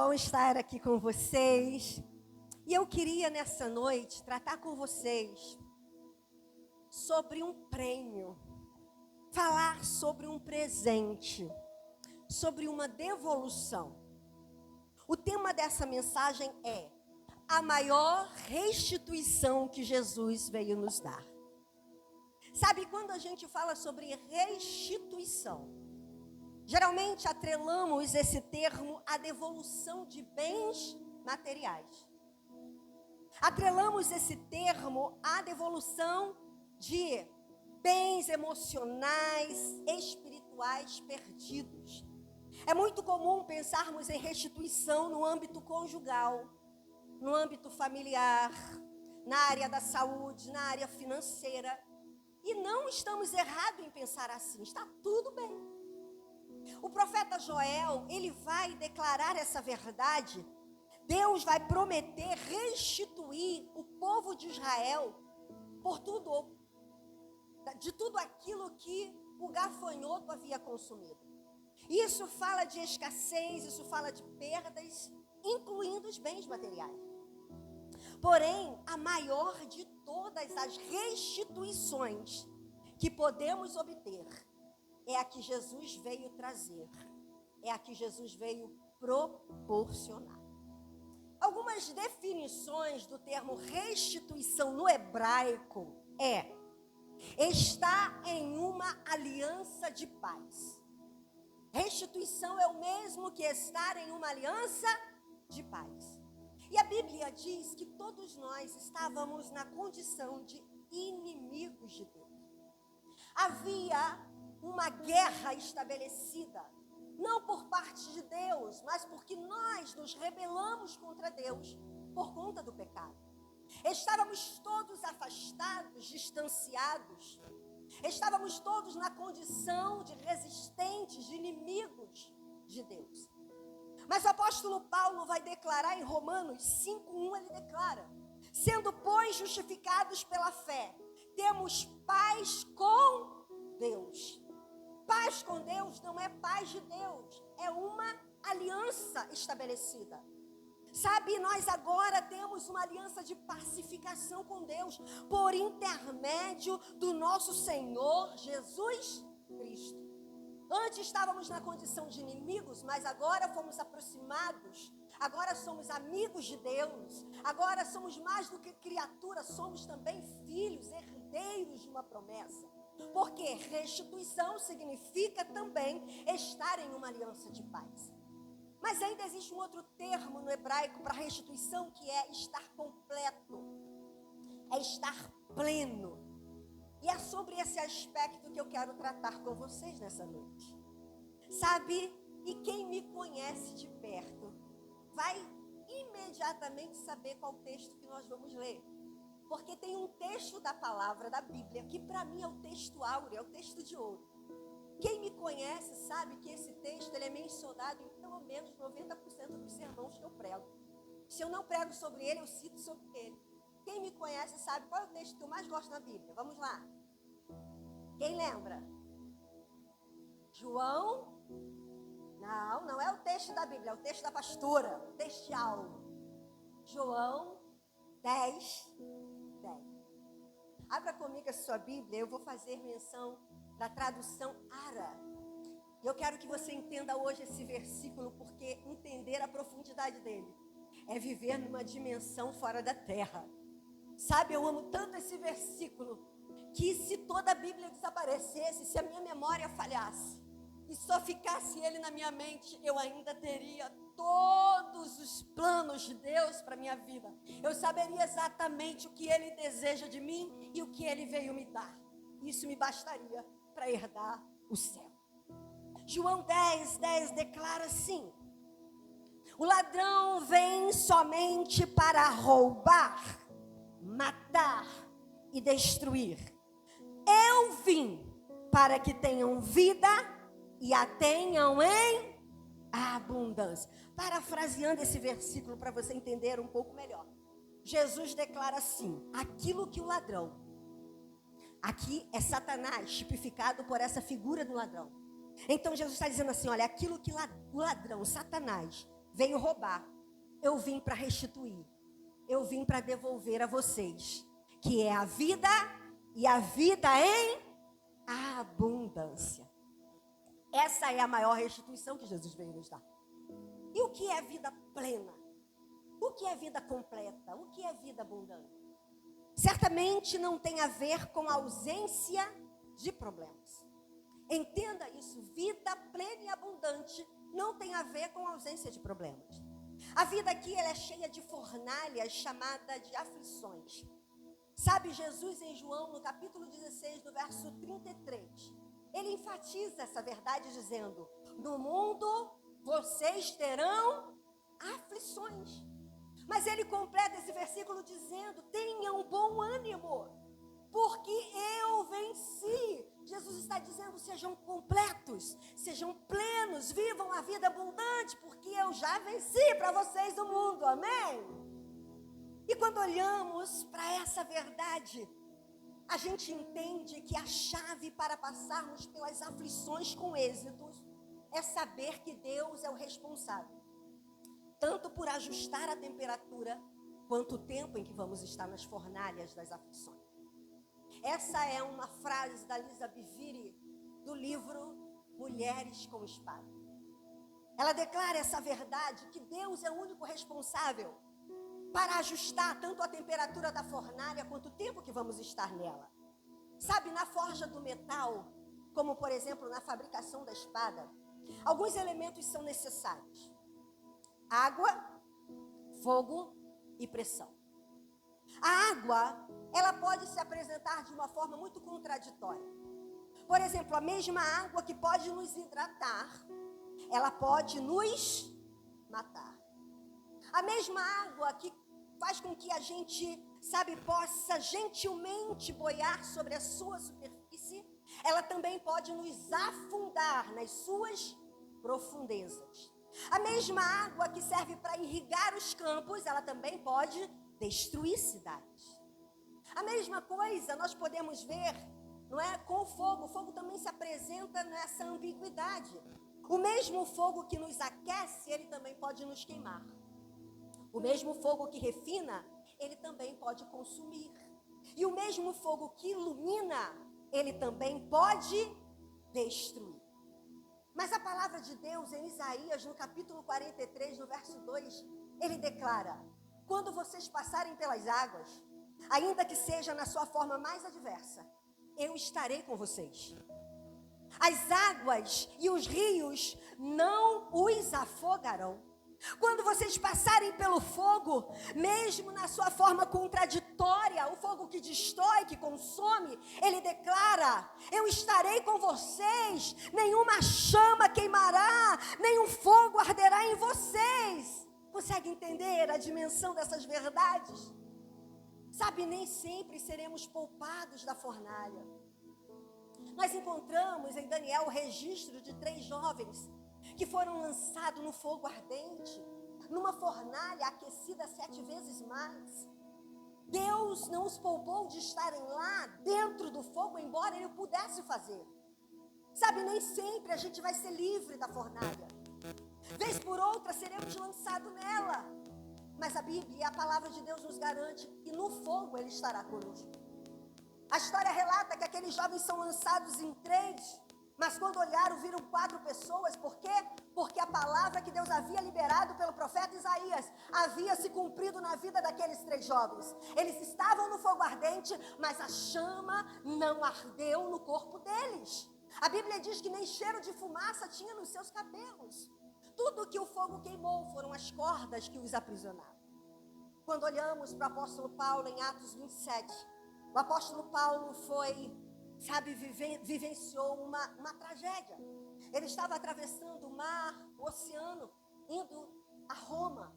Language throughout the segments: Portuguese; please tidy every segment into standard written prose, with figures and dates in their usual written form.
bom estar aqui com vocês. E eu queria nessa noite tratar com vocês sobre um prêmio, falar sobre um presente, sobre uma devolução. O tema dessa mensagem é a maior restituição que Jesus veio nos dar. Sabe, quando a gente fala sobre restituição, geralmente atrelamos esse termo à devolução de bens materiais. Atrelamos esse termo à devolução de bens emocionais, espirituais perdidos. É muito comum pensarmos em restituição no âmbito conjugal, no âmbito familiar, na área da saúde, na área financeira. E não estamos errados em pensar assim, está tudo bem. O profeta Joel, ele vai declarar essa verdade. Deus vai prometer restituir o povo de Israel de tudo aquilo que o gafanhoto havia consumido. Isso fala de escassez, isso fala de perdas, incluindo os bens materiais. Porém, a maior de todas as restituições que podemos obter é a que Jesus veio trazer, é a que Jesus veio proporcionar. Algumas definições do termo restituição no hebraico é estar em uma aliança de paz. Restituição é o mesmo que estar em uma aliança de paz. E a Bíblia diz que todos nós estávamos na condição de inimigos de Deus. Havia uma guerra estabelecida, não por parte de Deus, mas porque nós nos rebelamos contra Deus por conta do pecado. Estávamos todos afastados, distanciados. Estávamos todos na condição de resistentes, de inimigos de Deus. Mas o apóstolo Paulo vai declarar em Romanos 5:1, ele declara: sendo, pois, justificados pela fé, temos paz com Deus. Paz com Deus não é paz de Deus, é uma aliança estabelecida. Sabe, nós agora temos uma aliança de pacificação com Deus, por intermédio do nosso Senhor Jesus Cristo. Antes estávamos na condição de inimigos, mas agora fomos aproximados, agora somos amigos de Deus, agora somos mais do que criaturas, somos também filhos, herdeiros de uma promessa. Porque restituição significa também estar em uma aliança de paz. Mas ainda existe um outro termo no hebraico para restituição, que é estar completo, é estar pleno. E é sobre esse aspecto que eu quero tratar com vocês nessa noite. Sabe, e quem me conhece de perto vai imediatamente saber qual texto que nós vamos ler. Porque tem um texto da palavra da Bíblia, que para mim é o texto áureo, é o texto de ouro. Quem me conhece sabe que esse texto ele é mencionado em pelo menos 90% dos sermões que eu prego. Se eu não prego sobre ele, eu cito sobre ele. Quem me conhece sabe qual é o texto que eu mais gosto na Bíblia. Vamos lá. Quem lembra? João? Não é o texto da Bíblia, é o texto da pastora, o texto áureo. João 10. Abra comigo a sua Bíblia, eu vou fazer menção da tradução Ara. E eu quero que você entenda hoje esse versículo, porque entender a profundidade dele é viver numa dimensão fora da terra. Sabe, eu amo tanto esse versículo, que se toda a Bíblia desaparecesse, se a minha memória falhasse, e só ficasse ele na minha mente, eu ainda teria todos os planos de Deus para a minha vida. Eu saberia exatamente o que ele deseja de mim e o que ele veio me dar. Isso me bastaria para herdar o céu. João 10 declara assim: o ladrão vem somente para roubar, matar e destruir. Eu vim para que tenham vida e a tenham em abundância. Parafraseando esse versículo para você entender um pouco melhor. Jesus declara assim: aquilo que o ladrão, aqui é Satanás, tipificado por essa figura do ladrão. Então Jesus está dizendo assim: olha, aquilo que o ladrão, Satanás, veio roubar. Eu vim para restituir. Eu vim para devolver a vocês, que é a vida e a vida em abundância. Essa é a maior restituição que Jesus veio nos dar. E o que é vida plena? O que é vida completa? O que é vida abundante? Certamente não tem a ver com a ausência de problemas. Entenda isso, vida plena e abundante não tem a ver com a ausência de problemas. A vida aqui ela é cheia de fornalhas, chamada de aflições. Sabe, Jesus em João, no capítulo 16, no verso 33, ele enfatiza essa verdade dizendo: no mundo vocês terão aflições. Mas ele completa esse versículo dizendo: tenham bom ânimo, porque eu venci. Jesus está dizendo: sejam completos, sejam plenos, vivam a vida abundante, porque eu já venci para vocês o mundo, amém? E quando olhamos para essa verdade, a gente entende que a chave para passarmos pelas aflições com êxito é saber que Deus é o responsável, tanto por ajustar a temperatura, quanto o tempo em que vamos estar nas fornalhas das aflições. Essa é uma frase da Lisa Biviri, do livro Mulheres com Espada. Ela declara essa verdade, que Deus é o único responsável para ajustar tanto a temperatura da fornalha, quanto o tempo que vamos estar nela. Sabe, na forja do metal, como por exemplo na fabricação da espada, alguns elementos são necessários: água, fogo e pressão. A água, ela pode se apresentar de uma forma muito contraditória. Por exemplo, a mesma água que pode nos hidratar, ela pode nos matar. A mesma água que faz com que a gente, sabe, possa gentilmente boiar sobre a sua superfície, ela também pode nos afundar nas suas profundezas. A mesma água que serve para irrigar os campos, ela também pode destruir cidades. A mesma coisa nós podemos ver, não é, com o fogo. O fogo também se apresenta nessa ambiguidade. O mesmo fogo que nos aquece, ele também pode nos queimar. O mesmo fogo que refina, ele também pode consumir. E o mesmo fogo que ilumina, ele também pode destruir. Mas a palavra de Deus em Isaías, no capítulo 43, no verso 2, ele declara: quando vocês passarem pelas águas, ainda que seja na sua forma mais adversa, eu estarei com vocês. As águas e os rios não os afogarão. Quando vocês passarem pelo fogo, mesmo na sua forma contraditória, o fogo que destrói, que consome, ele declara: eu estarei com vocês, nenhuma chama queimará, nenhum fogo arderá em vocês. Consegue entender a dimensão dessas verdades? Sabe, nem sempre seremos poupados da fornalha. Nós encontramos em Daniel o registro de 3 jovens que foram lançados no fogo ardente, numa fornalha aquecida 7 vezes mais. Deus não os poupou de estarem lá dentro do fogo, embora ele pudesse fazer. Sabe, nem sempre a gente vai ser livre da fornalha. Vez por outra seremos lançados nela. Mas a Bíblia, a palavra de Deus nos garante que no fogo ele estará conosco. A história relata que aqueles jovens são lançados em 3, mas quando olharam, viram 4 pessoas. Por quê? Porque a palavra que Deus havia liberado pelo profeta Isaías havia se cumprido na vida daqueles 3 jovens. Eles estavam no fogo ardente, mas a chama não ardeu no corpo deles. A Bíblia diz que nem cheiro de fumaça tinha nos seus cabelos. Tudo que o fogo queimou foram as cordas que os aprisionaram. Quando olhamos para o apóstolo Paulo em Atos 27, o apóstolo Paulo vivenciou uma tragédia. Ele estava atravessando o mar, o oceano, indo a Roma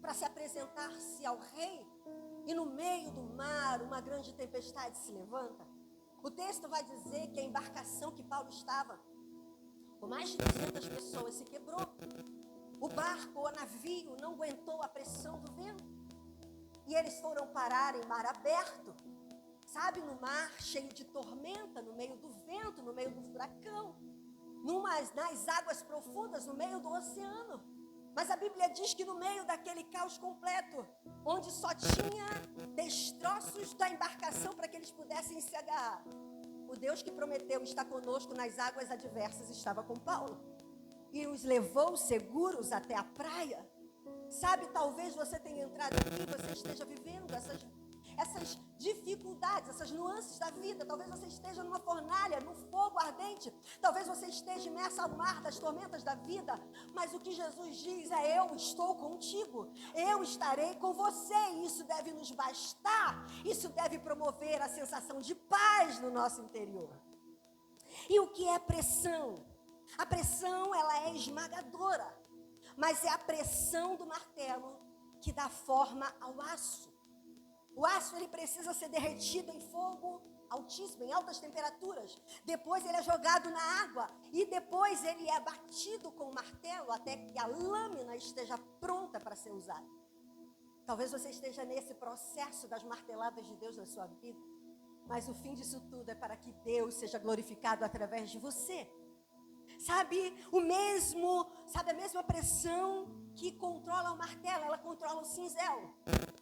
para se apresentar-se ao rei. E no meio do mar, uma grande tempestade se levanta. O texto vai dizer que a embarcação que Paulo estava, com mais de 200 pessoas, se quebrou. O barco, o navio, não aguentou a pressão do vento. E eles foram parar em mar aberto, sabe, no mar cheio de tormenta, no meio do vento, no meio do furacão, nas águas profundas, no meio do oceano. Mas a Bíblia diz que no meio daquele caos completo, onde só tinha destroços da embarcação para que eles pudessem se agarrar, o Deus que prometeu estar conosco nas águas adversas estava com Paulo e os levou seguros até a praia. Sabe, talvez você tenha entrado aqui, você esteja vivendo essas dificuldades, essas nuances da vida. Talvez você esteja numa fornalha, num fogo ardente. Talvez você esteja imerso ao mar das tormentas da vida. Mas o que Jesus diz é: eu estou contigo, eu estarei com você. E isso deve nos bastar, isso deve promover a sensação de paz no nosso interior. E o que é pressão? A pressão, ela é esmagadora, mas é a pressão do martelo que dá forma ao aço. O aço, ele precisa ser derretido em fogo altíssimo, em altas temperaturas. Depois ele é jogado na água e depois ele é batido com o martelo até que a lâmina esteja pronta para ser usada. Talvez você esteja nesse processo das marteladas de Deus na sua vida, mas o fim disso tudo é para que Deus seja glorificado através de você. Sabe, a mesma pressão que controla o martelo, ela controla o cinzel.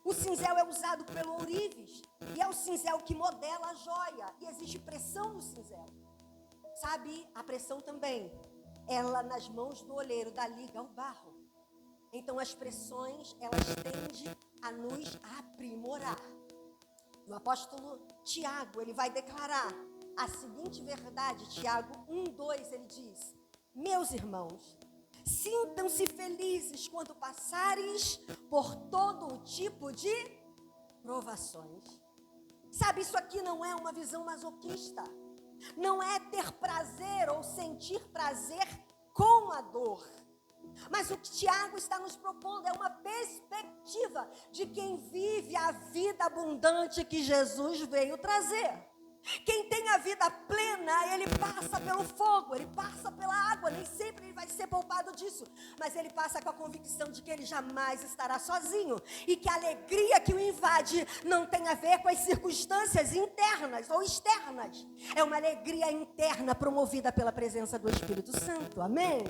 O cinzel é usado pelo ourives e é o cinzel que modela a joia. E existe pressão no cinzel. Sabe, a pressão também, ela nas mãos do olheiro dá liga ao barro. Então as pressões, elas tendem a nos aprimorar. O apóstolo Tiago, ele vai declarar a seguinte verdade, Tiago 1:2, ele diz: meus irmãos, sintam-se felizes quando passares por todo o tipo de provações. Sabe, isso aqui não é uma visão masoquista. Não é ter prazer ou sentir prazer com a dor. Mas o que Tiago está nos propondo é uma perspectiva de quem vive a vida abundante que Jesus veio trazer. Quem tem a vida plena, ele passa pelo fogo, ele passa pela água, nem sempre ele vai ser poupado disso, mas ele passa com a convicção de que ele jamais estará sozinho e que a alegria que o invade não tem a ver com as circunstâncias internas ou externas, é uma alegria interna promovida pela presença do Espírito Santo, amém?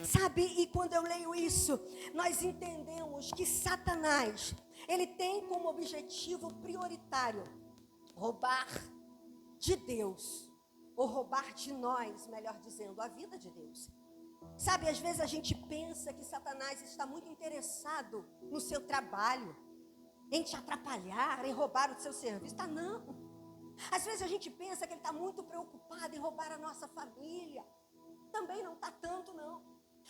Sabe, e quando eu leio isso, nós entendemos que Satanás, ele tem como objetivo prioritário roubar de Deus, ou roubar de nós, melhor dizendo, a vida de Deus. Sabe, às vezes a gente pensa que Satanás está muito interessado no seu trabalho, em te atrapalhar, em roubar o seu serviço. Não. Às vezes a gente pensa que ele está muito preocupado em roubar a nossa família. Também não está tanto, não.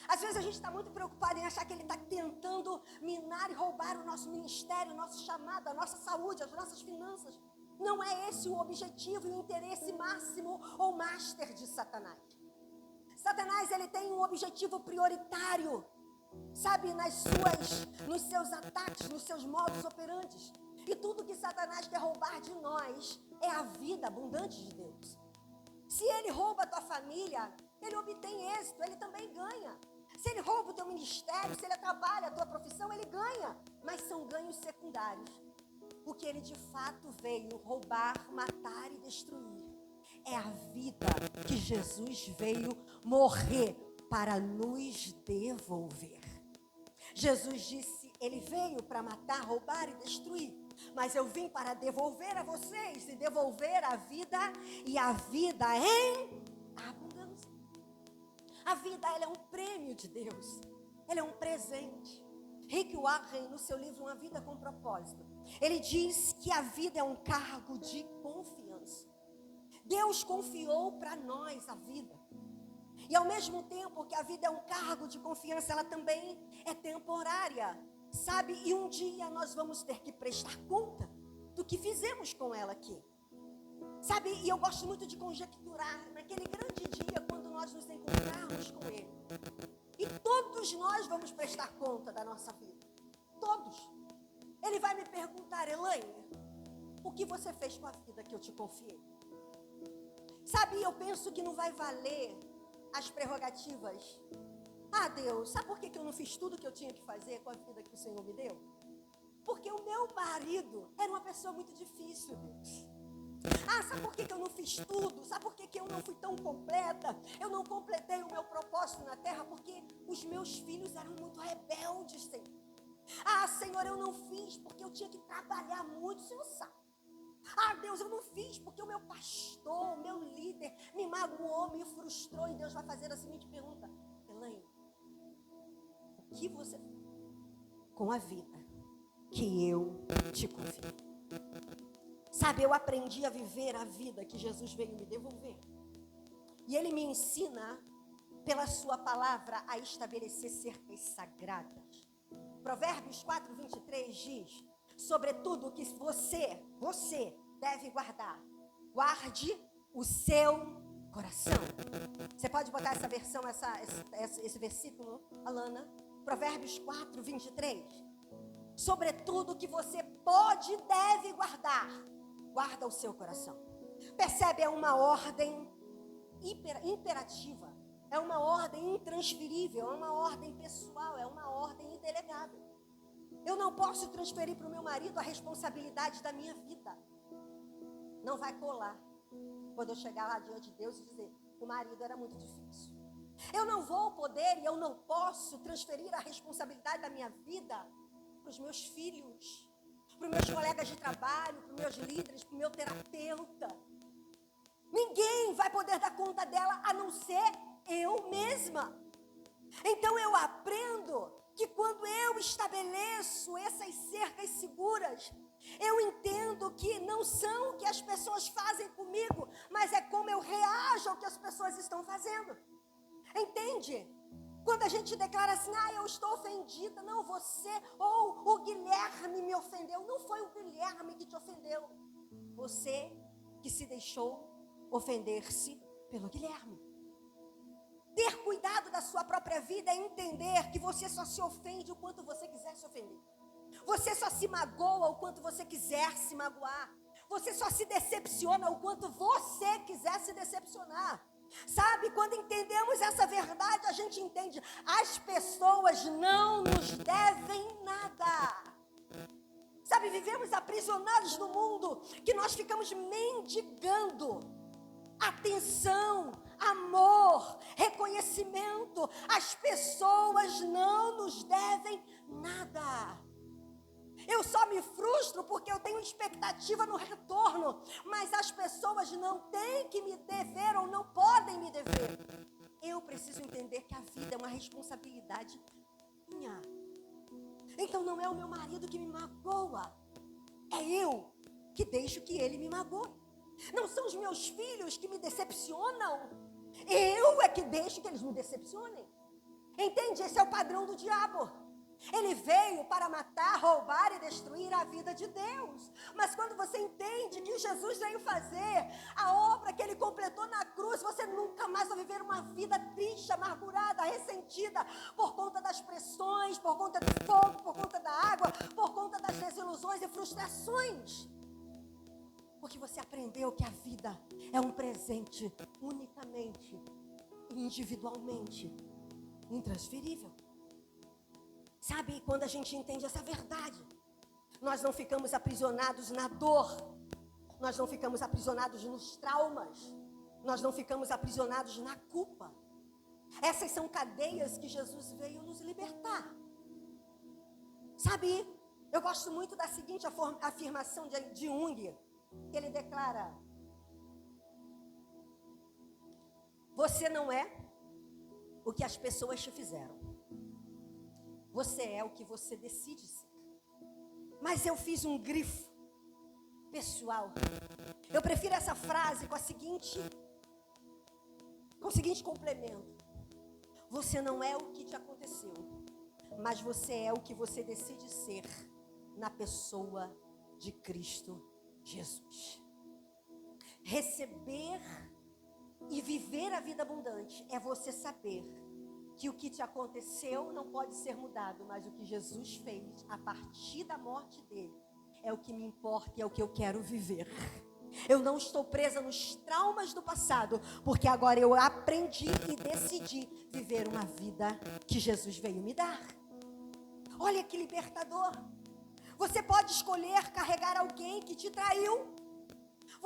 Às vezes a gente está muito preocupado em achar que ele está tentando minar e roubar o nosso ministério, o nosso chamado, a nossa saúde, as nossas finanças. Não é esse o objetivo e o interesse máximo ou master de Satanás. Satanás, ele tem um objetivo prioritário, sabe, nos seus ataques, nos seus modos operantes. E tudo que Satanás quer roubar de nós é a vida abundante de Deus. Se ele rouba a tua família, ele obtém êxito, ele também ganha. Se ele rouba o teu ministério, se ele atrapalha a tua profissão, ele ganha. Mas são ganhos secundários. O que ele de fato veio roubar, matar e destruir é a vida que Jesus veio morrer para nos devolver. Jesus disse, ele veio para matar, roubar e destruir, mas eu vim para devolver a vocês e devolver a vida, e a vida em abundância. A vida, ela é um prêmio de Deus, ela é um presente. Rick Warren, no seu livro Uma Vida com Propósito, ele diz que a vida é um cargo de confiança. Deus confiou para nós a vida. E ao mesmo tempo que a vida é um cargo de confiança, ela também é temporária, sabe? E um dia nós vamos ter que prestar conta do que fizemos com ela aqui. Sabe, e eu gosto muito de conjecturar naquele grande dia quando nós nos encontrarmos com Ele. E todos nós vamos prestar conta da nossa vida. Todos. Ele vai me perguntar, Elaine, o que você fez com a vida que eu te confiei? Sabe, eu penso que não vai valer as prerrogativas. Ah, Deus, sabe por que eu não fiz tudo que eu tinha que fazer com a vida que o Senhor me deu? Porque o meu marido era uma pessoa muito difícil, Deus. Ah, sabe por que eu não fiz tudo? Sabe por que eu não fui tão completa? Eu não completei o meu propósito na terra porque os meus filhos eram muito rebeldes, Senhor. Ah, Senhor, eu não fiz porque eu tinha que trabalhar muito, o Senhor sabe. Ah, Deus, eu não fiz porque o meu pastor, o meu líder me magoou, me frustrou. E Deus vai fazer a seguinte pergunta: Elaine, o que você fez com a vida que eu te confiei? Sabe, eu aprendi a viver a vida que Jesus veio me devolver. E Ele me ensina, pela sua palavra, a estabelecer cercas sagradas. Provérbios 4:23 diz: sobretudo que você deve guardar. Guarde o seu coração. Você pode botar essa versão, esse versículo, Alana? Provérbios 4:23. Sobretudo que você pode e deve guardar. Guarda o seu coração. Percebe? É uma ordem imperativa. É uma ordem intransferível. É uma ordem pessoal. É uma ordem indelegável. Eu não posso transferir para o meu marido a responsabilidade da minha vida. Não vai colar quando eu chegar lá diante de Deus e dizer: o marido era muito difícil. Eu não vou poder e eu não posso transferir a responsabilidade da minha vida para os meus filhos, para os meus colegas de trabalho, para os meus líderes, para o meu terapeuta. Ninguém vai poder dar conta dela a não ser eu mesma. Então eu aprendo que quando eu estabeleço essas cercas seguras, eu entendo que não são o que as pessoas fazem comigo, mas é como eu reajo ao que as pessoas estão fazendo. Entende? Quando a gente declara assim: ah, eu estou ofendida, não, você ou o Guilherme me ofendeu. Não foi o Guilherme que te ofendeu. Você que se deixou ofender-se pelo Guilherme. Ter cuidado da sua própria vida é entender que você só se ofende o quanto você quiser se ofender. Você só se magoa o quanto você quiser se magoar. Você só se decepciona o quanto você quiser se decepcionar. Sabe, quando entendemos essa verdade, a gente entende: as pessoas não nos devem nada. Sabe, vivemos aprisionados no mundo que nós ficamos mendigando atenção, amor, reconhecimento. As pessoas não nos devem nada. Eu só me frustro porque eu tenho expectativa no retorno, mas as pessoas não têm que me dever ou não podem me dever. Eu preciso entender que a vida é uma responsabilidade minha. Então não é o meu marido que me magoa, é eu que deixo que ele me magoe. Não são os meus filhos que me decepcionam, eu é que deixo que eles me decepcionem. Entende? Esse é o padrão do diabo. Ele veio para matar, roubar e destruir a vida de Deus. Mas quando você entende que Jesus veio fazer a obra que Ele completou na cruz, você nunca mais vai viver uma vida triste, amargurada, ressentida, por conta das pressões, por conta do fogo, por conta da água, por conta das desilusões e frustrações. Porque você aprendeu que a vida é um presente unicamente, individualmente, intransferível. Sabe, quando a gente entende essa verdade, nós não ficamos aprisionados na dor, nós não ficamos aprisionados nos traumas, nós não ficamos aprisionados na culpa. Essas são cadeias que Jesus veio nos libertar. Sabe, eu gosto muito da seguinte afirmação de Jung, que ele declara: você não é o que as pessoas te fizeram. Você é o que você decide ser. Mas eu fiz um grifo pessoal. Eu prefiro essa frase com o seguinte complemento: você não é o que te aconteceu, mas você é o que você decide ser na pessoa de Cristo Jesus. Receber e viver a vida abundante é você saber que o que te aconteceu não pode ser mudado, mas o que Jesus fez a partir da morte dele é o que me importa e é o que eu quero viver. Eu não estou presa nos traumas do passado, porque agora eu aprendi e decidi viver uma vida que Jesus veio me dar. Olha que libertador. Você pode escolher carregar alguém que te traiu.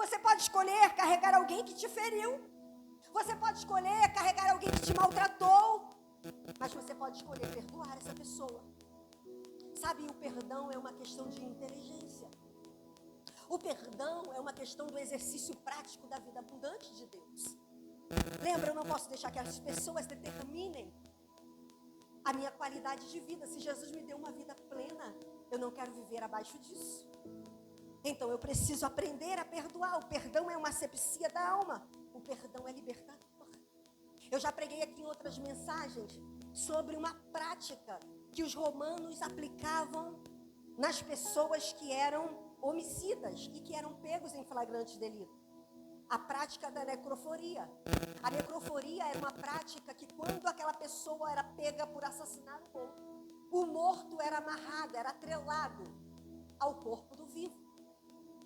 Você pode escolher carregar alguém que te feriu. Você pode escolher carregar alguém que te maltratou. Mas você pode escolher perdoar essa pessoa. Sabe, o perdão é uma questão de inteligência. O perdão é uma questão do exercício prático da vida abundante de Deus. Lembra, eu não posso deixar que as pessoas determinem a minha qualidade de vida. Se Jesus me deu uma vida plena, eu não quero viver abaixo disso. Então eu preciso aprender a perdoar. O perdão é uma asepsia da alma. O perdão é libertador. Eu já preguei aqui em outras mensagens sobre uma prática que os romanos aplicavam nas pessoas que eram homicidas e que eram pegos em flagrante delito. A prática da necroforia. A necroforia era uma prática que quando aquela pessoa era pega por assassinar o morto era amarrado, era atrelado ao corpo do vivo.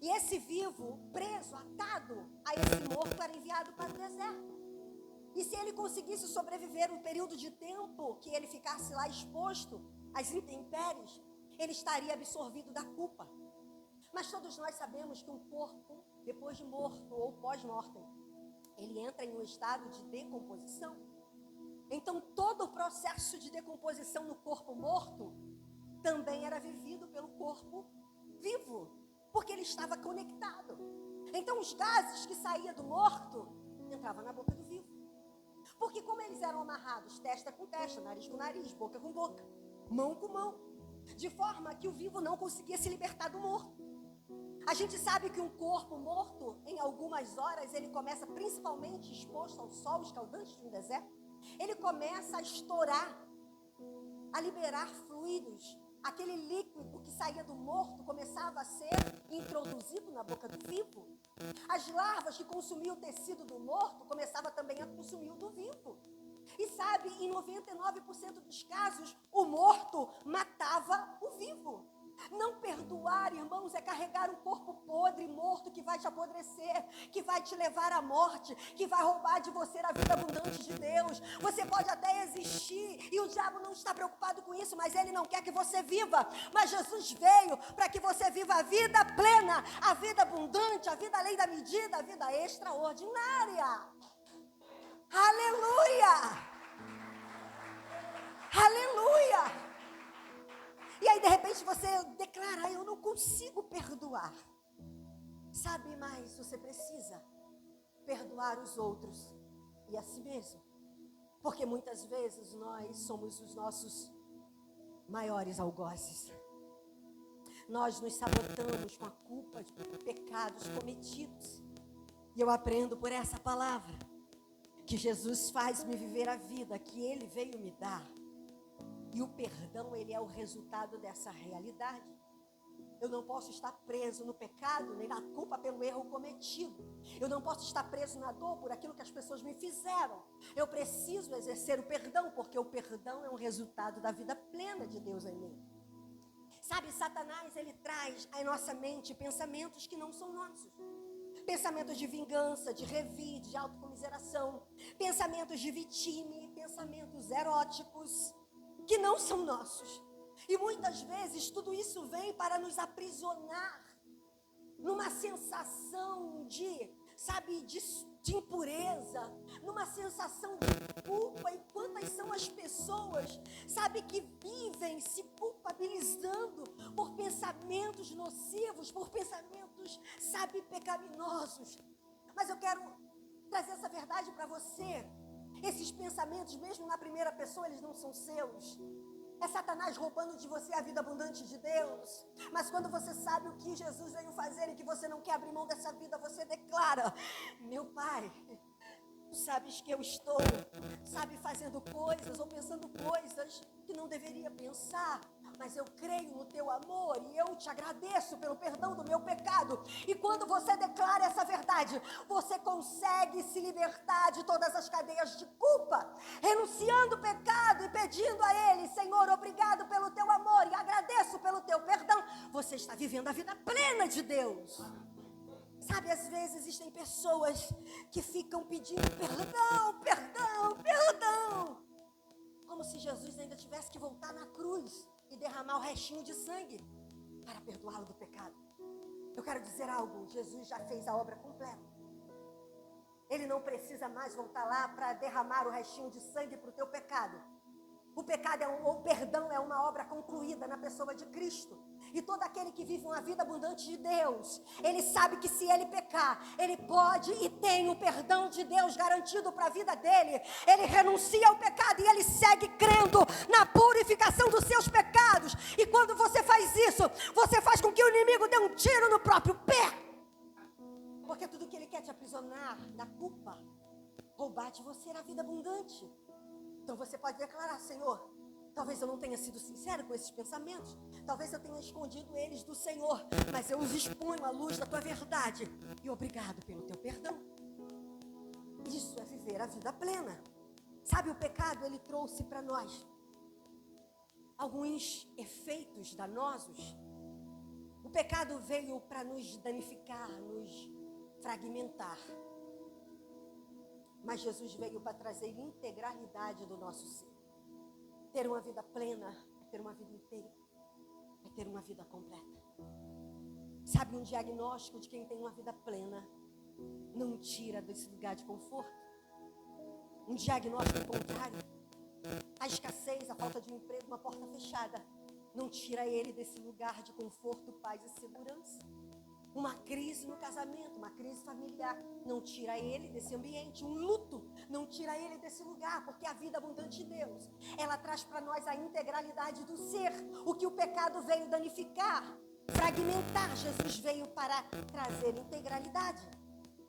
E esse vivo, preso, atado a esse morto, era enviado para o deserto. E se ele conseguisse sobreviver um período de tempo que ele ficasse lá exposto às intempéries, ele estaria absorvido da culpa. Mas todos nós sabemos que um corpo, depois de morto ou pós-mortem, ele entra em um estado de decomposição. Então, todo o processo de decomposição no corpo morto também era vivido pelo corpo vivo, porque ele estava conectado. Então, os gases que saíam do morto entravam na boca do vivo. Porque como eles eram amarrados, testa com testa, nariz com nariz, boca com boca, mão com mão, de forma que o vivo não conseguia se libertar do morto. A gente sabe que um corpo morto, em algumas horas, ele começa, principalmente exposto ao sol escaldante de um deserto, ele começa a estourar, a liberar fluidos. Aquele líquido que saía do morto começava a ser introduzido na boca do vivo. As larvas que consumiam o tecido do morto começavam também a consumir o do vivo. E sabe, em 99% dos casos, o morto matava o vivo. Não perdoar, irmãos, é carregar um corpo podre, morto, que vai te apodrecer, que vai te levar à morte, que vai roubar de você a vida abundante de Deus. Você pode até existir e o diabo não está preocupado com isso, mas ele não quer que você viva. Mas Jesus veio para que você viva a vida plena, a vida abundante, a vida além da medida, a vida extraordinária. Aleluia! Aleluia! E aí, de repente, você declara, eu não consigo perdoar. Sabe, mas você precisa perdoar os outros e a si mesmo. Porque muitas vezes nós somos os nossos maiores algozes. Nós nos sabotamos com a culpa de pecados cometidos. E eu aprendo por essa palavra que Jesus faz-me viver a vida que Ele veio me dar. E o perdão, ele é o resultado dessa realidade. Eu não posso estar preso no pecado, nem na culpa pelo erro cometido. Eu não posso estar preso na dor por aquilo que as pessoas me fizeram. Eu preciso exercer o perdão, porque o perdão é um resultado da vida plena de Deus em mim. Sabe, Satanás, ele traz à nossa mente pensamentos que não são nossos. Pensamentos de vingança, de revide, de autocomiseração. Pensamentos de vitime, pensamentos eróticos, que não são nossos. E muitas vezes tudo isso vem para nos aprisionar numa sensação de, sabe, de impureza, numa sensação de culpa. E quantas são as pessoas, sabe, que vivem se culpabilizando por pensamentos nocivos, por pensamentos, sabe, pecaminosos. Mas eu quero trazer essa verdade para você. Esses pensamentos, mesmo na primeira pessoa, eles não são seus. É Satanás roubando de você a vida abundante de Deus. Mas quando você sabe o que Jesus veio fazer e que você não quer abrir mão dessa vida, você declara, meu Pai, tu sabes que eu estou, sabe, fazendo coisas ou pensando coisas que não deveria pensar. Mas eu creio no teu amor e eu te agradeço pelo perdão do meu pecado. E quando você declara essa verdade, você consegue se libertar de todas as cadeias de culpa, renunciando o pecado e pedindo a Ele, Senhor, obrigado pelo teu amor e agradeço pelo teu perdão. Você está vivendo a vida plena de Deus. Sabe, às vezes existem pessoas que ficam pedindo perdão, perdão, perdão, como se Jesus ainda tivesse que voltar na cruz e derramar o restinho de sangue para perdoá-lo do pecado. Eu quero dizer algo, Jesus já fez a obra completa. Ele não precisa mais voltar lá para derramar o restinho de sangue para o teu pecado. O pecado o perdão é uma obra concluída na pessoa de Cristo. E todo aquele que vive uma vida abundante de Deus, ele sabe que se ele pecar, ele pode e tem o perdão de Deus garantido para a vida dele. Ele renuncia ao pecado e ele segue crendo na purificação dos seus pecados. E quando você faz isso, você faz com que o inimigo dê um tiro no próprio pé. Porque tudo que ele quer te aprisionar da culpa, roubar de você a vida abundante. Então você pode declarar: Senhor, talvez eu não tenha sido sincero com esses pensamentos, talvez eu tenha escondido eles do Senhor, mas eu os exponho à luz da tua verdade. E obrigado pelo teu perdão. Isso é viver a vida plena. Sabe, o pecado, ele trouxe para nós alguns efeitos danosos. O pecado veio para nos danificar, nos fragmentar. Mas Jesus veio para trazer integralidade do nosso ser. Ter uma vida plena é ter uma vida inteira, é ter uma vida completa. Sabe, um diagnóstico de quem tem uma vida plena não tira desse lugar de conforto. Um diagnóstico contrário, a escassez, a falta de um emprego, uma porta fechada, não tira ele desse lugar de conforto, paz e segurança. Uma crise no casamento, uma crise familiar, não tira ele desse ambiente. Um luto não tira ele desse lugar, porque a vida abundante de Deus, ela traz para nós a integralidade do ser. O que o pecado veio danificar, fragmentar, Jesus veio para trazer integralidade.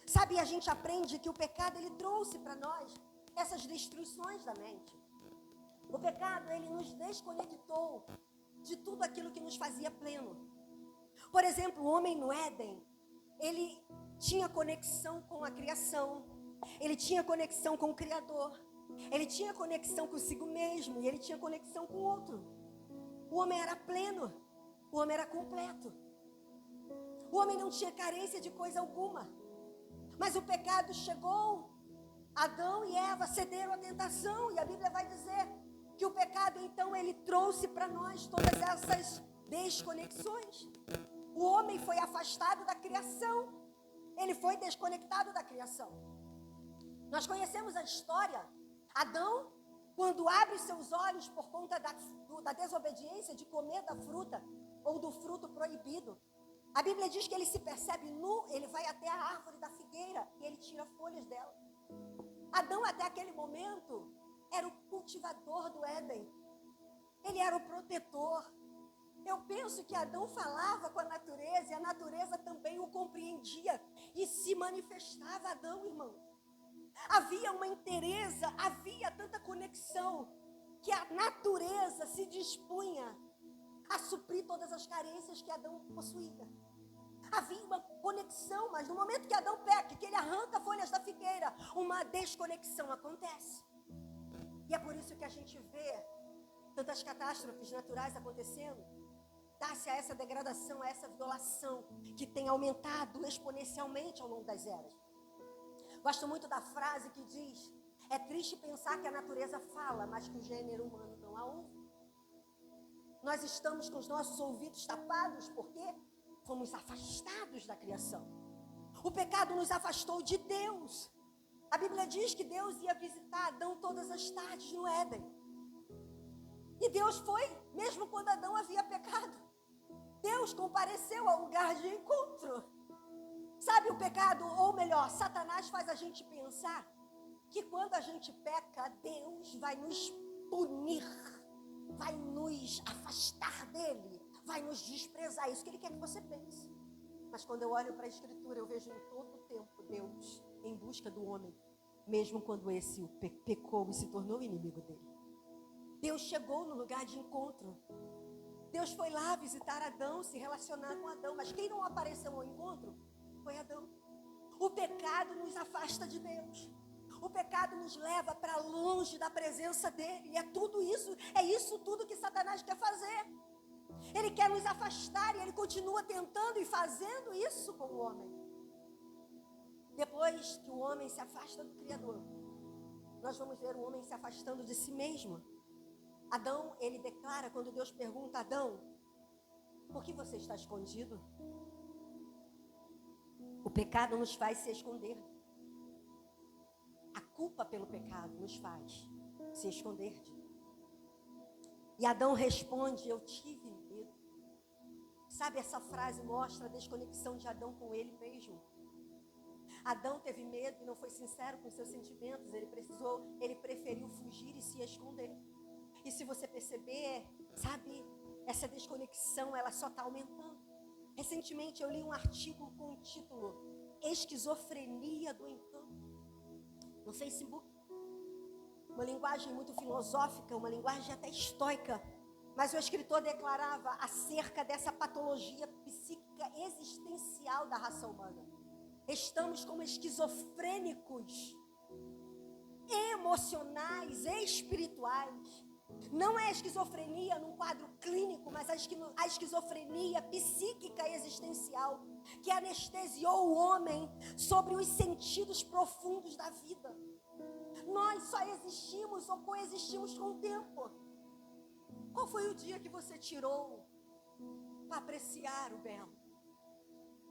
Sabe, a gente aprende que o pecado, ele trouxe para nós essas destruições da mente. O pecado, ele nos desconectou de tudo aquilo que nos fazia pleno. Por exemplo, o homem no Éden, ele tinha conexão com a criação, ele tinha conexão com o Criador, ele tinha conexão consigo mesmo e ele tinha conexão com o outro. O homem era pleno, o homem era completo. O homem não tinha carência de coisa alguma. Mas o pecado chegou, Adão e Eva cederam à tentação, e a Bíblia vai dizer que o pecado, então, ele trouxe para nós todas essas desconexões. O homem foi afastado da criação. Ele foi desconectado da criação. Nós conhecemos a história. Adão, quando abre seus olhos por conta da desobediência de comer da fruta ou do fruto proibido, a Bíblia diz que ele se percebe nu, ele vai até a árvore da figueira e ele tira folhas dela. Adão, até aquele momento, era o cultivador do Éden. Ele era o protetor. Eu penso que Adão falava com a natureza e a natureza também o compreendia e se manifestava. Adão, irmão. Havia uma inteireza, havia tanta conexão que a natureza se dispunha a suprir todas as carências que Adão possuía. Havia uma conexão, mas no momento que Adão peca, que ele arranca folhas da figueira, uma desconexão acontece. E é por isso que a gente vê tantas catástrofes naturais acontecendo. Dá-se a essa degradação, a essa violação que tem aumentado exponencialmente ao longo das eras. Gosto muito da frase que diz: é triste pensar que a natureza fala, mas que o gênero humano não a ouve. Nós estamos com os nossos ouvidos tapados porque fomos afastados da criação. O pecado nos afastou de Deus. A Bíblia diz que Deus ia visitar Adão todas as tardes no Éden. E Deus foi, mesmo quando Adão havia pecado. Deus compareceu ao lugar de encontro. Sabe, o pecado, ou melhor, Satanás faz a gente pensar que quando a gente peca, Deus vai nos punir, vai nos afastar dele, vai nos desprezar. É isso que ele quer que você pense. Mas quando eu olho para a Escritura, eu vejo em todo o tempo Deus em busca do homem, mesmo quando esse pecou e se tornou inimigo dele. Deus chegou no lugar de encontro. Deus foi lá visitar Adão, se relacionar com Adão. Mas quem não apareceu ao encontro foi Adão. O pecado nos afasta de Deus. O pecado nos leva para longe da presença dele. E é tudo isso, é isso tudo que Satanás quer fazer. Ele quer nos afastar e ele continua tentando e fazendo isso com o homem. Depois que o homem se afasta do Criador, nós vamos ver o homem se afastando de si mesmo. Adão, ele declara, quando Deus pergunta: Adão, por que você está escondido? O pecado nos faz se esconder. A culpa pelo pecado nos faz se esconder de Deus. E Adão responde: eu tive medo. Sabe, essa frase mostra a desconexão de Adão com ele mesmo. Adão teve medo e não foi sincero com seus sentimentos. Ele preferiu fugir e se esconder. E se você perceber, sabe, essa desconexão, ela só está aumentando. Recentemente eu li um artigo com o título Esquizofrenia do Encanto, no Facebook. Uma linguagem muito filosófica, uma linguagem até estoica. Mas o escritor declarava acerca dessa patologia psíquica existencial da raça humana. Estamos como esquizofrênicos, emocionais, espirituais. Não é a esquizofrenia num quadro clínico, mas a esquizofrenia psíquica existencial, que anestesiou o homem sobre os sentidos profundos da vida. Nós só existimos ou coexistimos com o tempo. Qual foi o dia que você tirou para apreciar o belo?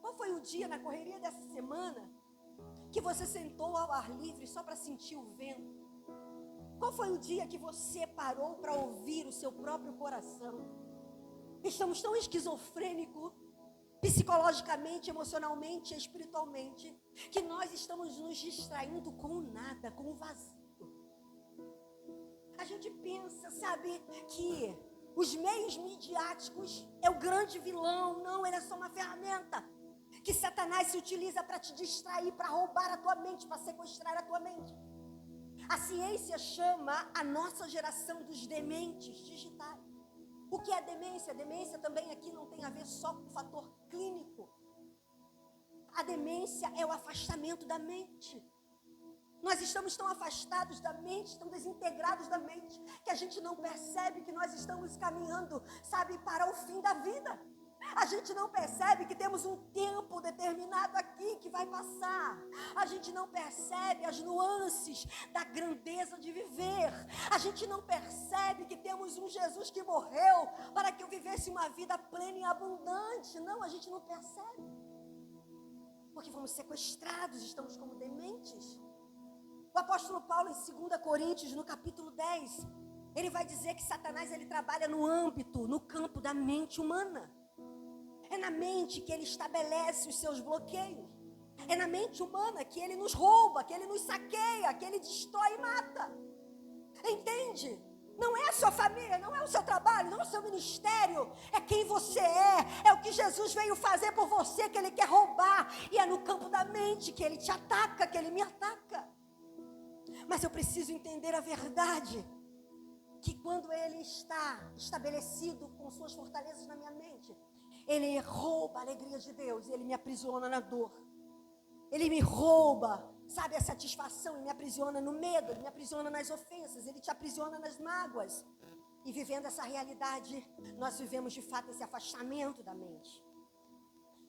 Qual foi o dia na correria dessa semana que você sentou ao ar livre só para sentir o vento? Qual foi o dia que você parou para ouvir o seu próprio coração? Estamos tão esquizofrênicos, psicologicamente, emocionalmente, espiritualmente, que nós estamos nos distraindo com o nada, com o vazio. A gente pensa, sabe, que os meios midiáticos é o grande vilão. Não, ele é só uma ferramenta que Satanás se utiliza para te distrair, para roubar a tua mente, para sequestrar a tua mente. A ciência chama a nossa geração dos dementes digitais. O que é demência? Demência também aqui não tem a ver só com o fator clínico. A demência é o afastamento da mente. Nós estamos tão afastados da mente, tão desintegrados da mente, que a gente não percebe que nós estamos caminhando, sabe, para o fim da vida. A gente não percebe que temos um tempo determinado aqui que vai passar. A gente não percebe as nuances da grandeza de viver. A gente não percebe que temos um Jesus que morreu para que eu vivesse uma vida plena e abundante. Não, a gente não percebe. Porque fomos sequestrados, estamos como dementes. O apóstolo Paulo, em 2 Coríntios, no capítulo 10, ele vai dizer que Satanás ele trabalha no âmbito, no campo da mente humana. É na mente que ele estabelece os seus bloqueios. É na mente humana que ele nos rouba, que ele nos saqueia, que ele destrói e mata. Entende? Não é a sua família, não é o seu trabalho, não é o seu ministério. É quem você é. É o que Jesus veio fazer por você, que ele quer roubar. E é no campo da mente que ele te ataca, que ele me ataca. Mas eu preciso entender a verdade, que quando ele está estabelecido com suas fortalezas na minha mente, ele rouba a alegria de Deus, ele me aprisiona na dor. Ele me rouba, sabe, a satisfação, ele me aprisiona no medo, ele me aprisiona nas ofensas, ele te aprisiona nas mágoas. E vivendo essa realidade, nós vivemos de fato esse afastamento da mente.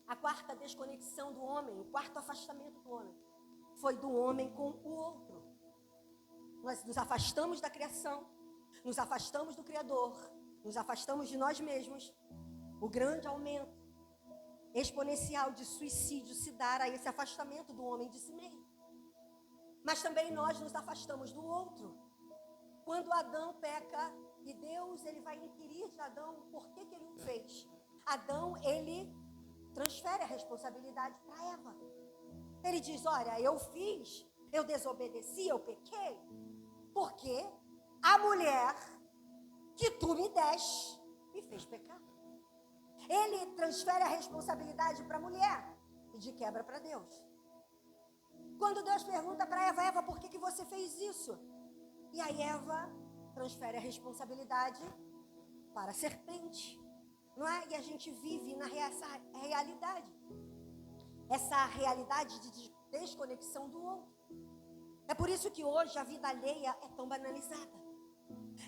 A quarta desconexão do homem, o quarto afastamento do homem, foi do homem com o outro. Nós nos afastamos da criação, nos afastamos do Criador, nos afastamos de nós mesmos. O grande aumento exponencial de suicídio se dá a esse afastamento do homem de si mesmo. Mas também nós nos afastamos do outro. Quando Adão peca, e Deus ele vai inquirir de Adão por que ele o fez. Adão, ele transfere a responsabilidade para Eva. Ele diz, olha, eu fiz, eu desobedeci, eu pequei, porque a mulher que tu me deste me fez pecar. Ele transfere a responsabilidade para a mulher e de quebra para Deus. Quando Deus pergunta para Eva, Eva, por que você fez isso? E aí Eva transfere a responsabilidade para a serpente. Não é? E a gente vive essa realidade. Essa realidade de desconexão do outro. É por isso que hoje a vida alheia é tão banalizada.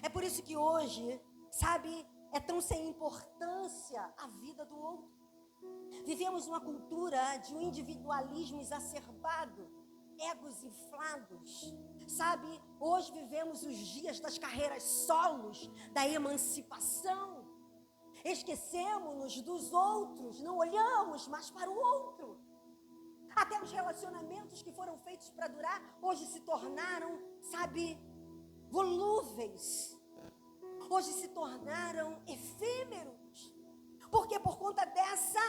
É por isso que hoje, sabe, é tão sem importância a vida do outro. Vivemos uma cultura de um individualismo exacerbado, egos inflados, sabe? Hoje vivemos os dias das carreiras solos, da emancipação. Esquecemos-nos dos outros, não olhamos mais para o outro. Até os relacionamentos que foram feitos para durar, hoje se tornaram, volúveis. Hoje se tornaram efêmeros. Porque por conta dessa,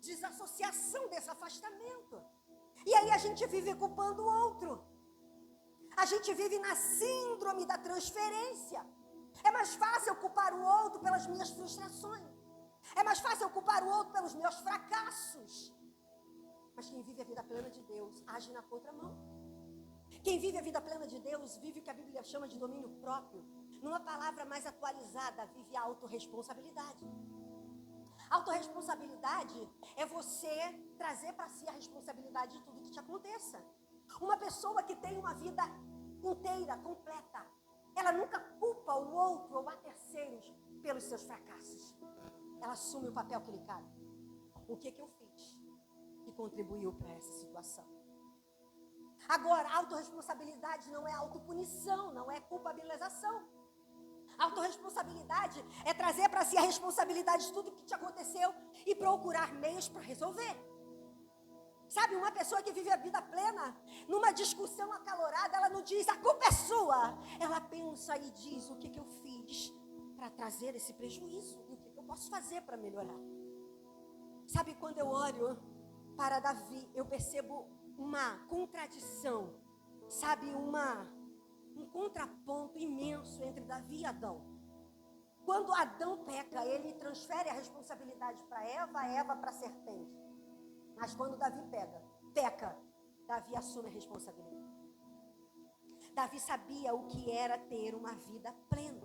desassociação, desse afastamento. E aí a gente vive culpando o outro. A gente vive na síndrome da transferência. É mais fácil culpar o outro pelas minhas frustrações. É mais fácil culpar o outro pelos meus fracassos. Mas quem vive a vida plena de Deus age na contramão. Quem vive a vida plena de Deus vive o que a Bíblia chama de domínio próprio. Numa palavra mais atualizada, vive a autorresponsabilidade. Autorresponsabilidade é você trazer para si a responsabilidade de tudo que te aconteça. Uma pessoa que tem uma vida inteira, completa, ela nunca culpa o outro ou a terceiros pelos seus fracassos. Ela assume o papel que lhe cabe. O que eu fiz que contribuiu para essa situação? Agora, autorresponsabilidade não é autopunição, não é culpabilização. Autorresponsabilidade é trazer para si a responsabilidade de tudo que te aconteceu e procurar meios para resolver. Sabe, uma pessoa que vive a vida plena, numa discussão acalorada, ela não diz, a culpa é sua. Ela pensa e diz, o que eu fiz para trazer esse prejuízo? E o que eu posso fazer para melhorar? Sabe, quando eu olho para Davi, eu percebo uma contradição, um contraponto imenso entre Davi e Adão. Quando Adão peca, ele transfere a responsabilidade para Eva para a serpente. Mas quando Davi peca, Davi assume a responsabilidade. Davi sabia o que era ter uma vida plena.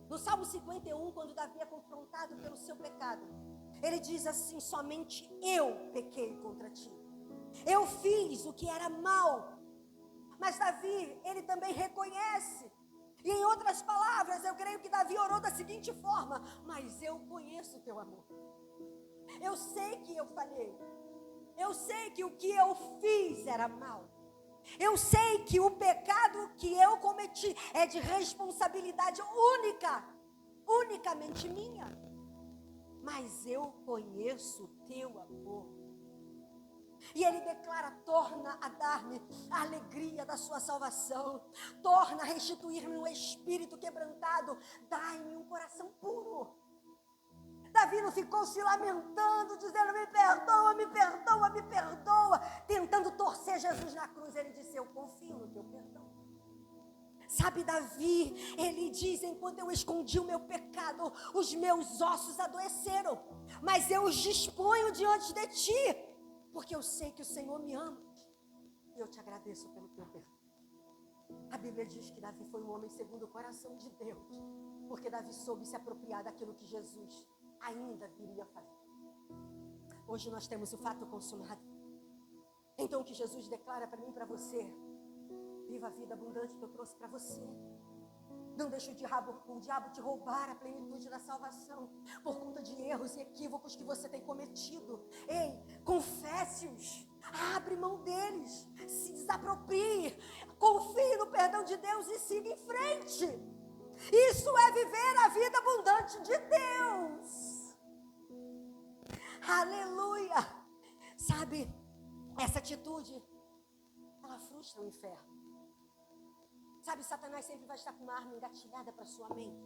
No Salmo 51, quando Davi é confrontado pelo seu pecado, ele diz assim, somente eu pequei contra ti. Eu fiz o que era mal. Mas Davi, ele também reconhece. E em outras palavras, eu creio que Davi orou da seguinte forma, mas eu conheço o teu amor. Eu sei que eu falhei. Eu sei que o que eu fiz era mal. Eu sei que o pecado que eu cometi é de responsabilidade unicamente minha. Mas eu conheço o teu amor. E ele declara, torna a dar-me a alegria da sua salvação. Torna a restituir-me um espírito quebrantado. Dai-me um coração puro. Davi não ficou se lamentando, dizendo, me perdoa, me perdoa, me perdoa. Tentando torcer Jesus na cruz. Ele disse, eu confio no teu perdão. Sabe, Davi, ele diz, enquanto eu escondi o meu pecado, os meus ossos adoeceram. Mas eu os disponho diante de ti. Porque eu sei que o Senhor me ama. E eu te agradeço pelo teu perdão. A Bíblia diz que Davi foi um homem segundo o coração de Deus. Porque Davi soube se apropriar daquilo que Jesus ainda viria fazer. Hoje nós temos o fato consumado. Então o que Jesus declara para mim e para você. Viva a vida abundante que eu trouxe para você. Não deixe o diabo te roubar a plenitude da salvação por conta de erros e equívocos que você tem cometido. Ei, confesse-os, abre mão deles, se desaproprie, confie no perdão de Deus e siga em frente. Isso é viver a vida abundante de Deus. Aleluia! Sabe, essa atitude, ela frustra o inferno. Sabe, Satanás sempre vai estar com uma arma engatilhada para sua mente.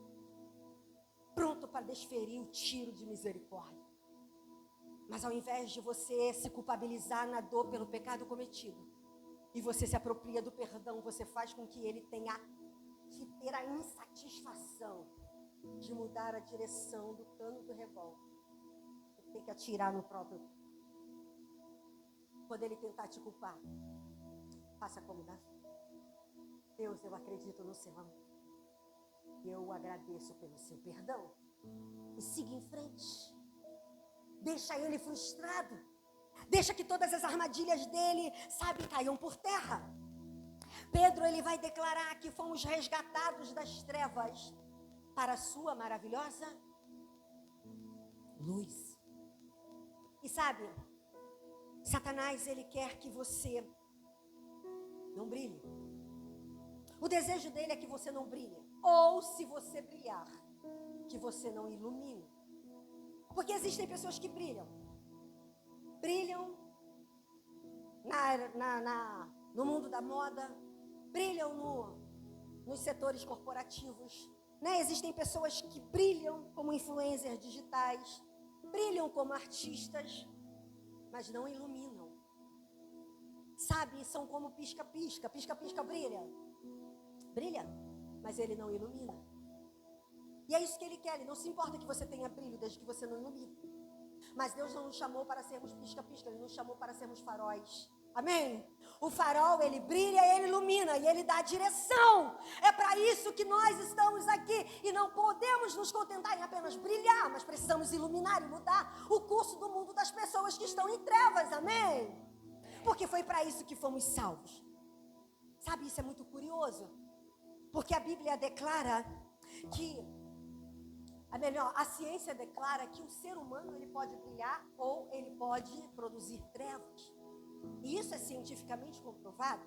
Pronto para desferir o tiro de misericórdia. Mas ao invés de você se culpabilizar na dor pelo pecado cometido, e você se apropria do perdão, você faz com que ele tenha que ter a insatisfação de mudar a direção do cano do revólver. Você tem que atirar no próprio. Quando ele tentar te culpar, faça como Davi. Deus, eu acredito no seu amor. Eu agradeço pelo seu perdão. E siga em frente. Deixa ele frustrado. Deixa que todas as armadilhas dele, caiam por terra. Pedro, ele vai declarar que fomos resgatados das trevas para a sua maravilhosa luz. E sabe, Satanás, ele quer que você não brilhe. O desejo dele é que você não brilhe. Ou, se você brilhar, que você não ilumine. Porque existem pessoas que brilham. Brilham no mundo da moda, brilham nos setores corporativos. Né? Existem pessoas que brilham como influencers digitais, brilham como artistas, mas não iluminam. Sabe, são como pisca-pisca. Pisca-pisca brilha. Brilha, mas ele não ilumina. E é isso que ele quer. Ele não se importa que você tenha brilho, desde que você não ilumine. Mas Deus não nos chamou para sermos pisca-pisca. Ele nos chamou para sermos faróis. Amém? O farol, ele brilha, ele ilumina e ele dá direção. É para isso que nós estamos aqui. E não podemos nos contentar em apenas brilhar, mas precisamos iluminar e mudar o curso do mundo das pessoas que estão em trevas. Amém? Porque foi para isso que fomos salvos. Sabe, isso é muito curioso. Porque a Bíblia declara que, a ciência declara que o ser humano ele pode brilhar ou ele pode produzir trevas. E isso é cientificamente comprovado.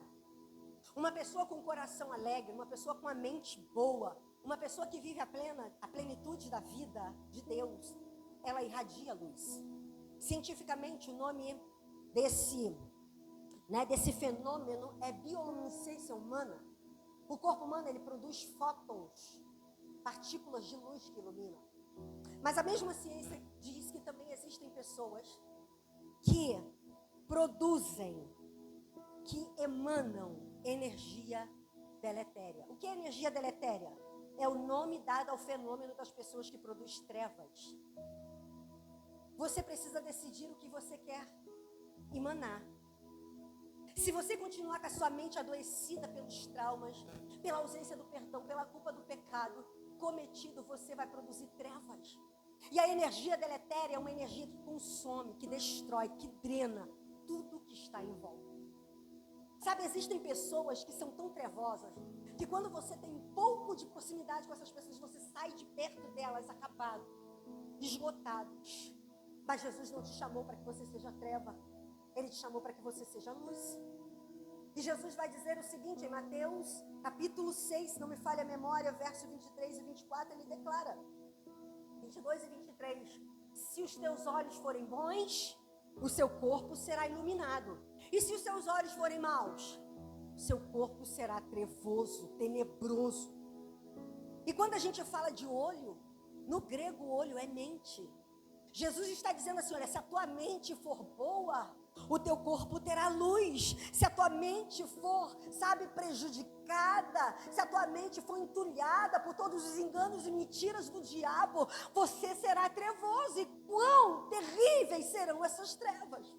Uma pessoa com um coração alegre, uma pessoa com a mente boa, uma pessoa que vive a plenitude da vida de Deus, ela irradia luz. Cientificamente, o nome desse fenômeno é bioluminescência humana. O corpo humano, ele produz fótons, partículas de luz que iluminam. Mas a mesma ciência diz que também existem pessoas que produzem, que emanam energia deletéria. O que é energia deletéria? É o nome dado ao fenômeno das pessoas que produzem trevas. Você precisa decidir o que você quer emanar. Se você continuar com a sua mente adoecida pelos traumas, pela ausência do perdão, pela culpa do pecado cometido, você vai produzir trevas. E a energia deletéria é uma energia que consome, que destrói, que drena tudo que está em volta. Sabe, existem pessoas que são tão trevosas que quando você tem um pouco de proximidade com essas pessoas, você sai de perto delas acabado, esgotado. Mas Jesus não te chamou para que você seja treva. Ele te chamou para que você seja luz. E Jesus vai dizer o seguinte em Mateus capítulo 6, se não me falha a memória, verso 23 e 24, ele declara, 22 e 23, se os teus olhos forem bons, o seu corpo será iluminado. E se os seus olhos forem maus, o seu corpo será trevoso, tenebroso. E quando a gente fala de olho, no grego olho é mente. Jesus está dizendo assim, olha, se a tua mente for boa, o teu corpo terá luz. Se a tua mente for, prejudicada, se a tua mente for entulhada por todos os enganos e mentiras do diabo, você será trevoso. E quão terríveis serão essas trevas.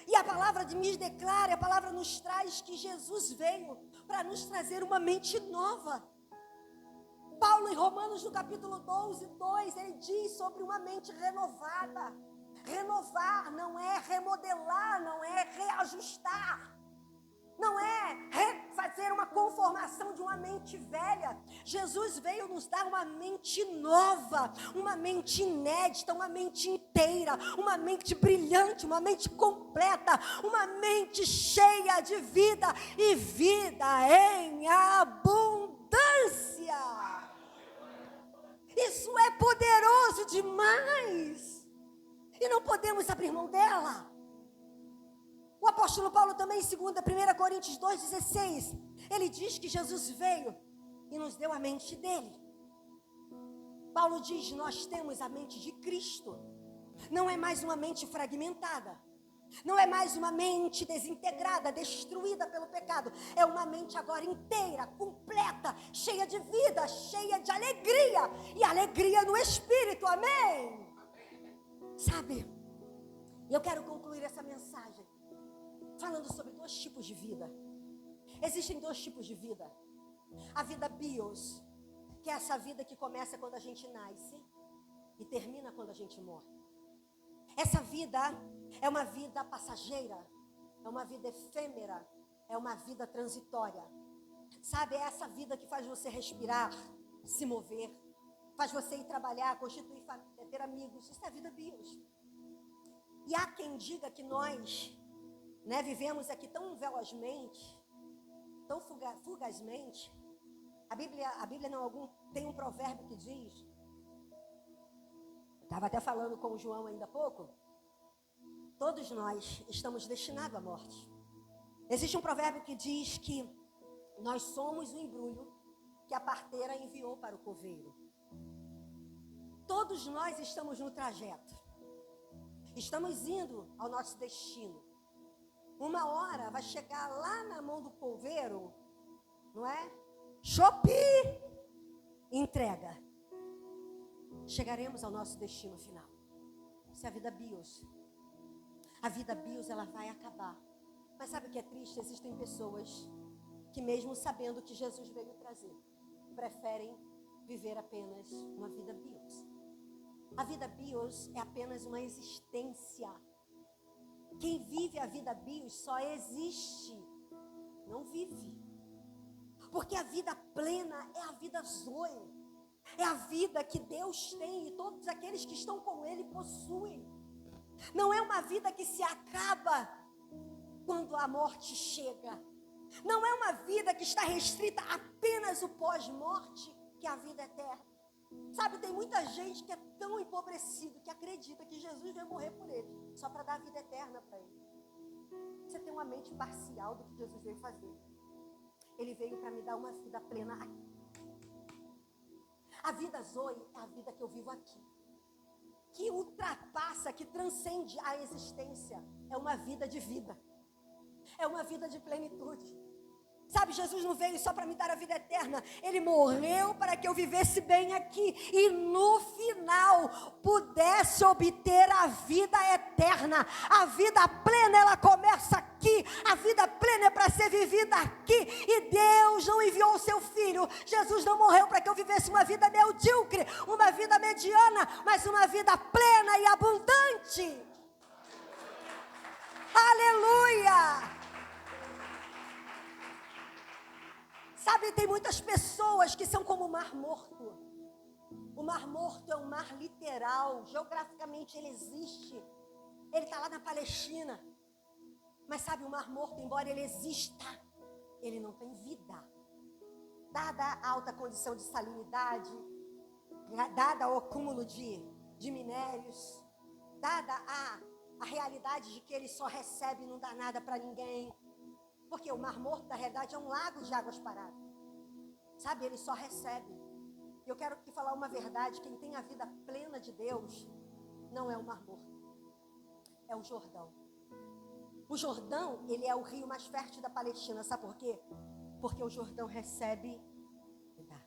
E a palavra de me declara, a palavra nos traz que Jesus veio para nos trazer uma mente nova. Paulo, em Romanos, no capítulo 12, 2, ele diz sobre uma mente renovada. Renovar não é remodelar, não é reajustar. Não é fazer uma conformação de uma mente velha. Jesus veio nos dar uma mente nova, uma mente inédita, uma mente inteira, uma mente brilhante, uma mente completa, uma mente cheia de vida e vida em abundância. Isso é poderoso demais. E não podemos abrir mão dela. O apóstolo Paulo também, em 1 Coríntios 2,16, ele diz que Jesus veio e nos deu a mente dele. Paulo diz, nós temos a mente de Cristo. Não é mais uma mente fragmentada. Não é mais uma mente desintegrada, destruída pelo pecado. É uma mente agora inteira, completa, cheia de vida, cheia de alegria. E alegria no Espírito, amém? Sabe, eu quero concluir essa mensagem falando sobre 2 tipos de vida. Existem 2 tipos de vida. A vida bios, que é essa vida que começa quando a gente nasce e termina quando a gente morre. Essa vida é uma vida passageira, é uma vida efêmera, é uma vida transitória. Sabe, é essa vida que faz você respirar, se mover, faz você ir trabalhar, constituir família, ter amigos. Isso é a vida bios. E há quem diga que nós, vivemos aqui tão velozmente, tão fugazmente. A Bíblia não, tem um provérbio que diz, estava até falando com o João ainda há pouco, Todos nós estamos destinados à morte. Existe um provérbio que diz que nós somos o embrulho que a parteira enviou para o coveiro. Todos nós estamos no trajeto. Estamos indo ao nosso destino. Uma hora vai chegar lá na mão do coveiro, não é? Chopi! Entrega. Chegaremos ao nosso destino final. Isso é a vida bios. A vida bios, ela vai acabar. Mas sabe o que é triste? Existem pessoas que mesmo sabendo o que Jesus veio trazer, preferem viver apenas uma vida bios. A vida bios é apenas uma existência. Quem vive a vida bios só existe, não vive. Porque a vida plena é a vida zoe. É a vida que Deus tem e todos aqueles que estão com Ele possuem. Não é uma vida que se acaba quando a morte chega. Não é uma vida que está restrita apenas ao pós-morte, que é a vida eterna. Sabe, tem muita gente que é tão empobrecido que acredita que Jesus veio morrer por ele, só para dar a vida eterna para ele. Você tem uma mente parcial do que Jesus veio fazer. Ele veio para me dar uma vida plena aqui. A vida zoe é a vida que eu vivo aqui. Que ultrapassa, que transcende a existência. É uma vida de vida. É uma vida de plenitude. Sabe, Jesus não veio só para me dar a vida eterna. Ele morreu para que eu vivesse bem aqui. E no final, pudesse obter a vida eterna. A vida plena, ela começa aqui. A vida plena é para ser vivida aqui. E Deus não enviou o seu filho. Jesus não morreu para que eu vivesse uma vida medíocre, uma vida mediana, mas uma vida plena e abundante. Aleluia! Sabe, tem muitas pessoas que são como o Mar Morto. O Mar Morto é um mar literal. Geograficamente ele existe. Ele está lá na Palestina. Mas sabe, o Mar Morto, embora ele exista, ele não tem vida. Dada a alta condição de salinidade, dada o acúmulo de minérios, dada a realidade de que ele só recebe e não dá nada para ninguém. Porque o Mar Morto, na realidade, é um lago de águas paradas. Sabe, ele só recebe. E eu quero te falar uma verdade. Quem tem a vida plena de Deus, não é o Mar Morto. É o Jordão. O Jordão, ele é o rio mais fértil da Palestina. Sabe por quê? Porque o Jordão recebe e dá.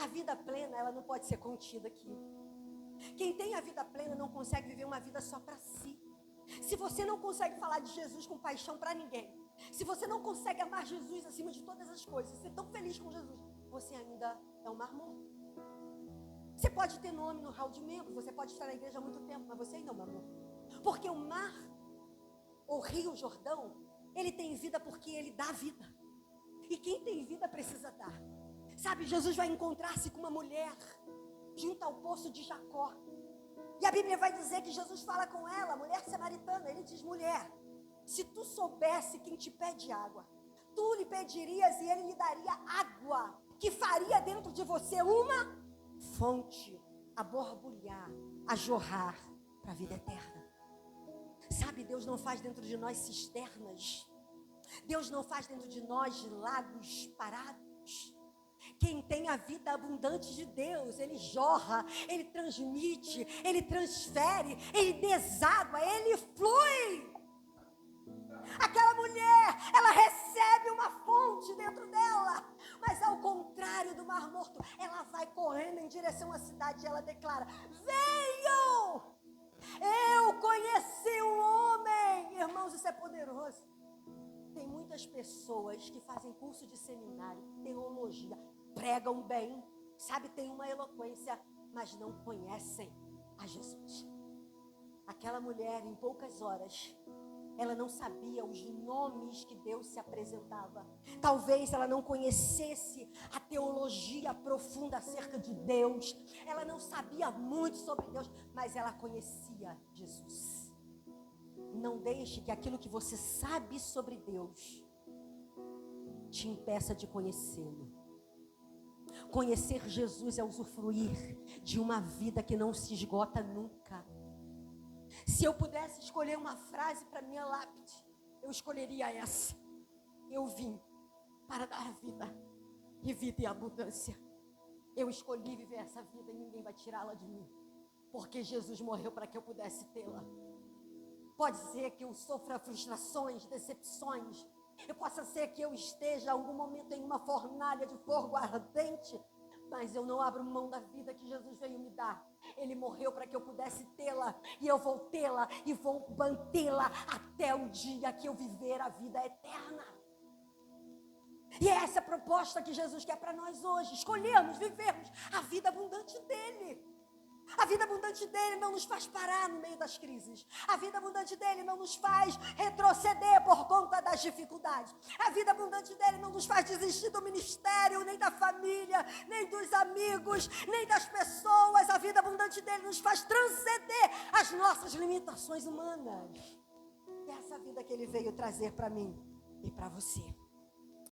A vida plena, ela não pode ser contida aqui. Quem tem a vida plena não consegue viver uma vida só para si. Se você não consegue falar de Jesus com paixão para ninguém, se você não consegue amar Jesus acima de todas as coisas, ser tão feliz com Jesus, você ainda é um Mar Morto. Você pode ter nome no hall de membros, você pode estar na igreja há muito tempo, mas você ainda é um Mar Morto. Porque o mar, o rio Jordão, ele tem vida porque ele dá vida. E quem tem vida precisa dar. Sabe, Jesus vai encontrar-se com uma mulher junto ao poço de Jacó. E a Bíblia vai dizer que Jesus fala com ela, mulher samaritana. Ele diz, mulher, se tu soubesse quem te pede água, tu lhe pedirias e ele lhe daria água, que faria dentro de você uma fonte a borbulhar, a jorrar para a vida eterna. Sabe, Deus não faz dentro de nós cisternas. Deus não faz dentro de nós lagos parados. Quem tem a vida abundante de Deus, ele jorra, ele transmite, ele transfere, ele deságua, ele flui. Aquela mulher, ela recebe uma fonte dentro dela, mas ao contrário do Mar Morto, ela vai correndo em direção à cidade e ela declara, venham, eu conheci um homem. Irmãos, isso é poderoso. Tem muitas pessoas que fazem curso de seminário, teologia, pregam bem, sabe, tem uma eloquência, mas não conhecem a Jesus. Aquela mulher, em poucas horas, ela não sabia os nomes que Deus se apresentava. Talvez ela não conhecesse a teologia profunda acerca de Deus. Ela não sabia muito sobre Deus, mas ela conhecia Jesus. Não deixe que aquilo que você sabe sobre Deus te impeça de conhecê-lo. Conhecer Jesus é usufruir de uma vida que não se esgota nunca. Se eu pudesse escolher uma frase para minha lápide, eu escolheria essa: eu vim para dar vida, e vida em abundância. Eu escolhi viver essa vida e ninguém vai tirá-la de mim, porque Jesus morreu para que eu pudesse tê-la. Pode ser que eu sofra frustrações, decepções. Possa ser que eu esteja em algum momento em uma fornalha de fogo ardente, mas eu não abro mão da vida que Jesus veio me dar. Ele morreu para que eu pudesse tê-la, e eu vou tê-la e vou mantê-la até o dia que eu viver a vida eterna. E é essa a proposta que Jesus quer para nós hoje: escolhermos, vivermos a vida abundante dele. A vida abundante dele não nos faz parar no meio das crises. A vida abundante dele não nos faz retroceder por conta das dificuldades. A vida abundante dele não nos faz desistir do ministério, nem da família, nem dos amigos, nem das pessoas. A vida abundante dele nos faz transcender as nossas limitações humanas. E essa vida que ele veio trazer para mim e para você.